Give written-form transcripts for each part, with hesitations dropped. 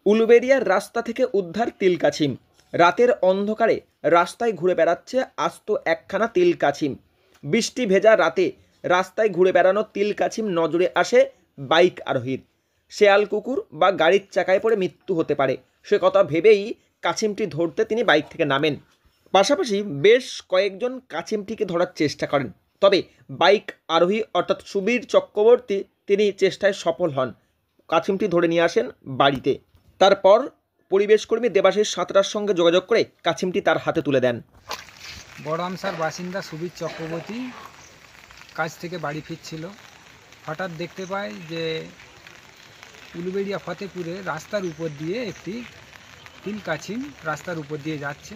উলুবেড়িয়ার রাস্তা থেকে উদ্ধার তিলকাছিম। রাতের অন্ধকারে রাস্তায় ঘুরে বেড়াচ্ছে আস্ত একখানা তিলকাছিম। বৃষ্টি ভেজা রাতে রাস্তায় ঘুরে বেড়ানো তিলকাছিম নজরে আসে বাইক আরোহীর। শেয়াল কুকুর বা গাড়ির চাকায় পড়ে মৃত্যু হতে পারে সে কথা ভেবেই কাছিমটি ধরতে তিনি বাইক থেকে নামেন। পাশাপাশি বেশ কয়েকজন কাছিমটিকে ধরার চেষ্টা করেন, তবে বাইক আরোহী অর্থাৎ সুবীর চক্রবর্তী তিনি চেষ্টায় সফল হন। কাছিমটি ধরে নিয়ে আসেন বাড়িতে। তারপর পরিবেশকর্মী দেবাশিস সাঁতরার সঙ্গে যোগাযোগ করে কাছিমটি তার হাতে তুলে দেন। বড়ামশার বাসিন্দা সুবীর চক্রবর্তী কাজ থেকে বাড়ি ফিরছিল। হঠাৎ দেখতে পায় যে উলুবেড়িয়া ফতেপুরে রাস্তার উপর দিয়ে একটি তিলকাছিম রাস্তার উপর দিয়ে যাচ্ছে।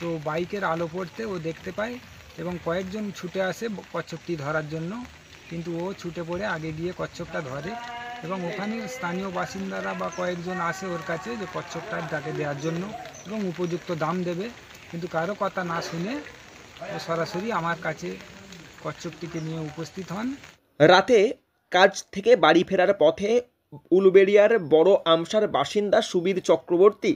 তো বাইকের আলো পড়তে ও দেখতে পায় এবং কয়েকজন ছুটে আসে কচ্ছপটি ধরার জন্য, কিন্তু ও ছুটে পড়ে আগে গিয়ে কচ্ছপটা ধরে এবং ওখানের স্থানীয় বাসিন্দারা বা কয়েকজন আসে ওর কাছে যে কচ্ছপটার তাকে দেওয়ার জন্য এবং উপযুক্ত দাম দেবে, কিন্তু কারো কথা না শুনে ও সরাসরি আমার কাছে কচ্ছপটিকে নিয়ে উপস্থিত হন। রাতে কাজ থেকে বাড়ি ফেরার পথে উলুবেড়িয়ার বড় আমসার বাসিন্দা সুবীর চক্রবর্তী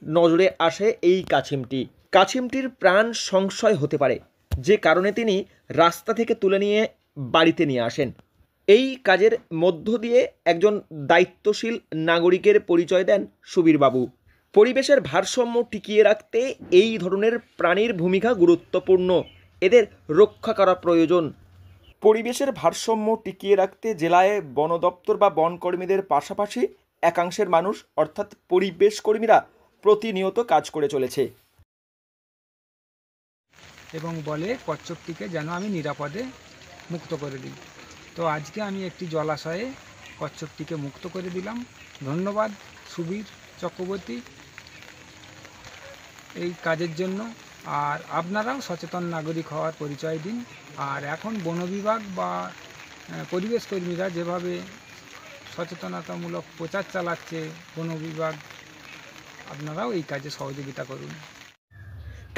নজরে আসে এই কাছিমটি। কাছিমটির প্রাণ সংশয় হতে পারে, যে কারণে তিনি রাস্তা থেকে তুলে নিয়ে বাড়িতে নিয়ে আসেন। এই কাজের মধ্য দিয়ে একজন দায়িত্বশীল নাগরিকের পরিচয় দেন সুবীরবাবু। পরিবেশের ভারসাম্য টিকিয়ে রাখতে এই ধরনের প্রাণীর ভূমিকা গুরুত্বপূর্ণ, এদের রক্ষা করা প্রয়োজন। পরিবেশের ভারসাম্য টিকিয়ে রাখতে জেলায় বন দপ্তর বা বনকর্মীদের পাশাপাশি একাংশের মানুষ অর্থাৎ পরিবেশ কর্মীরা প্রতিনিয়ত কাজ করে চলেছে এবং বলে কচ্ছপটিকে যেন আমি নিরাপদে মুক্ত করে দিই। তো আজকে আমি একটি জলাশয়ে কচ্ছপটিকে মুক্ত করে দিলাম। ধন্যবাদ সুবীর চক্রবর্তী এই কাজের জন্য। আর আপনারাও সচেতন নাগরিক হওয়ার পরিচয় দিন। আর এখন বন বিভাগ বা পরিবেশ কর্মীরা যেভাবে সচেতনতামূলক প্রচার চালাচ্ছে বন বিভাগ, আপনারাও এই কাজে সহযোগিতা করুন।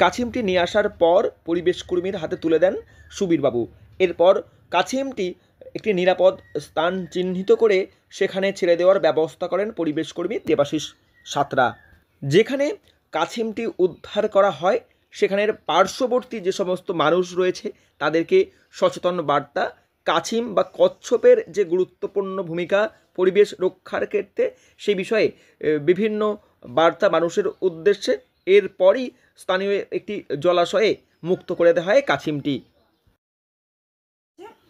কাছিমটি নিয়ে আসার পর পরিবেশ কর্মীর হাতে তুলে দেন সুবীরবাবু। এরপর কাছিমটি একটি নিরাপদ স্থান চিহ্নিত করে সেখানে ছেড়ে দেওয়ার ব্যবস্থা করেন পরিবেশ কর্মী দেবাশিস সাঁতরা। যেখানে কাছিমটি উদ্ধার করা হয় সেখানের পার্শ্ববর্তী যে সমস্ত মানুষ রয়েছে তাদেরকে সচেতন বার্তা, কাছিম বা কচ্ছপের যে গুরুত্বপূর্ণ ভূমিকা পরিবেশ রক্ষার ক্ষেত্রে সেই বিষয়ে বিভিন্ন বার্তা মানুষের উদ্দেশ্যে। এরপরই স্থানীয় একটি জলাশয়ে মুক্ত করে দেওয়া হয় কাছিমটি।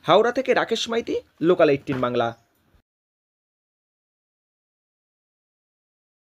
হাওড়া থেকে রাকেশ মাইতি, লোকাল 18 বাংলা।